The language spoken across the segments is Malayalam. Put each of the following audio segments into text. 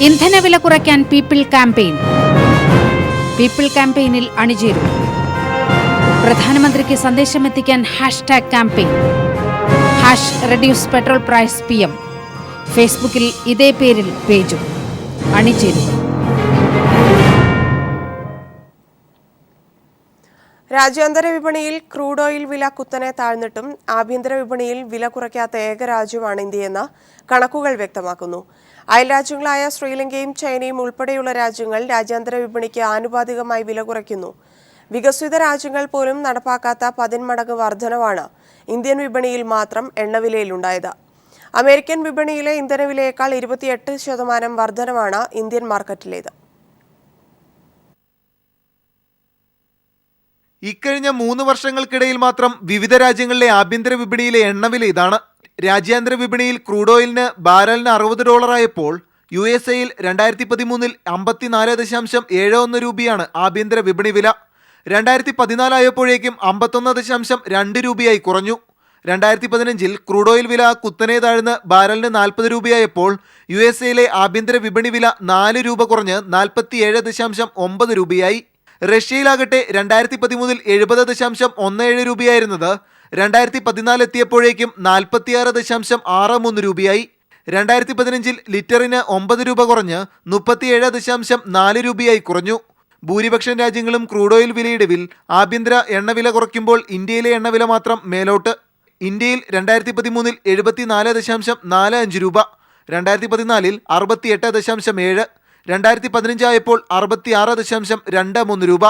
ഇന്ധനവില കുറയ്ക്കാൻ പീപ്പിൾ ക്യാമ്പയിൻ. പീപ്പിൾ ക്യാമ്പയിനിൽ അണിചേരും. പ്രധാനമന്ത്രിക്ക് സന്ദേശമെത്തിക്കാൻ hashtag campaign #reduce petrol price PM. ഫേസ്ബുക്കിൽ ഇതേ പേരിൽ പേജും. അണിചേരും. രാജ്യാന്തര വിപണിയിൽ ക്രൂഡ് ഓയിൽ വില കുത്തനെ താഴ്ന്നിട്ടും ആഭ്യന്തര വിപണിയിൽ വില കുറയ്ക്കാത്ത ഏക രാജ്യമാണ് ഇന്ത്യയെന്ന് കണക്കുകൾ വ്യക്തമാക്കുന്നു. അയൽരാജ്യങ്ങളായ ശ്രീലങ്കയും ചൈനയും ഉൾപ്പെടെയുള്ള രാജ്യങ്ങൾ രാജ്യാന്തര വിപണിക്ക് ആനുപാതികമായി വില കുറയ്ക്കുന്നു. വികസിത രാജ്യങ്ങൾ പോലും നടപ്പാക്കാത്ത 10 മടങ്ങ് വർധനവാണ് ഇന്ത്യൻ വിപണിയിൽ മാത്രം എണ്ണവിലയിലുണ്ടായത്. അമേരിക്കൻ വിപണിയിലെ ഇന്ധനവിലയേക്കാൾ 28% വർധനവാണ് ഇന്ത്യൻ മാർക്കറ്റിലേത്. ഇക്കഴിഞ്ഞ 3 വർഷങ്ങൾക്കിടയിൽ മാത്രം വിവിധ രാജ്യങ്ങളിലെ ആഭ്യന്തര വിപണിയിലെ എണ്ണവില ഇതാണ്. രാജ്യാന്തര വിപണിയിൽ ക്രൂഡ് ഓയിലിന് ബാരലിന് $60 USA-യിൽ 2013 54.71 രൂപയാണ് ആഭ്യന്തര വിപണി വില. 2014 ആയപ്പോഴേക്കും 51.2 രൂപയായി കുറഞ്ഞു. 2015 ക്രൂഡ് ഓയിൽ വില കുത്തനെ താഴ്ന്ന് ബാരലിന് 40 രൂപയായപ്പോൾ USA-യിലെ ആഭ്യന്തര വിപണി വില 4 രൂപ കുറഞ്ഞ് 47.9 രൂപയായി. റഷ്യയിലാകട്ടെ 2013 70.17 രൂപയായിരുന്നത് 2014 എത്തിയപ്പോഴേക്കും 46.63 രൂപയായി. 2015 ലിറ്ററിന് 9 രൂപ കുറഞ്ഞ് 37.4 രൂപയായി കുറഞ്ഞു. ഭൂരിപക്ഷം രാജ്യങ്ങളും ക്രൂഡ് ഓയിൽ വിലയിടിവിൽ ആഭ്യന്തര എണ്ണവില കുറയ്ക്കുമ്പോൾ ഇന്ത്യയിലെ എണ്ണവില മാത്രം മേലോട്ട്. ഇന്ത്യയിൽ 2013 74.45 രൂപ, 2014 68.7, 2015 ആയപ്പോൾ 66.23 രൂപ.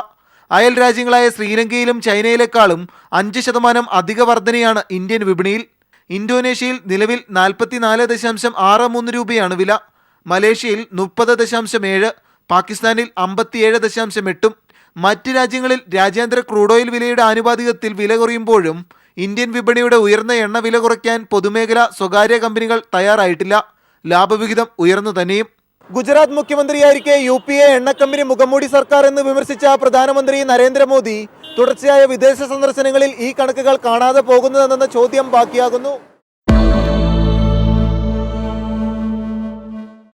അയൽ രാജ്യങ്ങളായ ശ്രീലങ്കയിലും ചൈനയിലേക്കാളും 5% അധിക വർധനയാണ് ഇന്ത്യൻ വിപണിയിൽ. ഇന്തോനേഷ്യയിൽ നിലവിൽ 44.63 രൂപയാണ് വില. മലേഷ്യയിൽ 30.7, പാകിസ്ഥാനിൽ 57.8. മറ്റ് രാജ്യങ്ങളിൽ രാജ്യാന്തര ക്രൂഡ് ഓയിൽ വിലയുടെ ആനുപാതികത്തിൽ വില കുറയുമ്പോഴും ഇന്ത്യൻ വിപണിയുടെ ഉയർന്ന എണ്ണ വില കുറയ്ക്കാൻ പൊതുമേഖലാ സ്വകാര്യ കമ്പനികൾ തയ്യാറായിട്ടില്ല. ലാഭവിഹിതം ഉയർന്നു തന്നെയും. ഗുജറാത്ത് മുഖ്യമന്ത്രിയായിരിക്കെ UPA എണ്ണക്കമ്പനി മുഖംമൂടി സർക്കാർ എന്ന് വിമർശിച്ച പ്രധാനമന്ത്രി നരേന്ദ്രമോദി തുടർച്ചയായ വിദേശ സന്ദർശനങ്ങളിൽ ഈ കണക്കുകൾ കാണാതെ പോകുന്നതെന്ന ചോദ്യം ബാക്കിയാകുന്നു.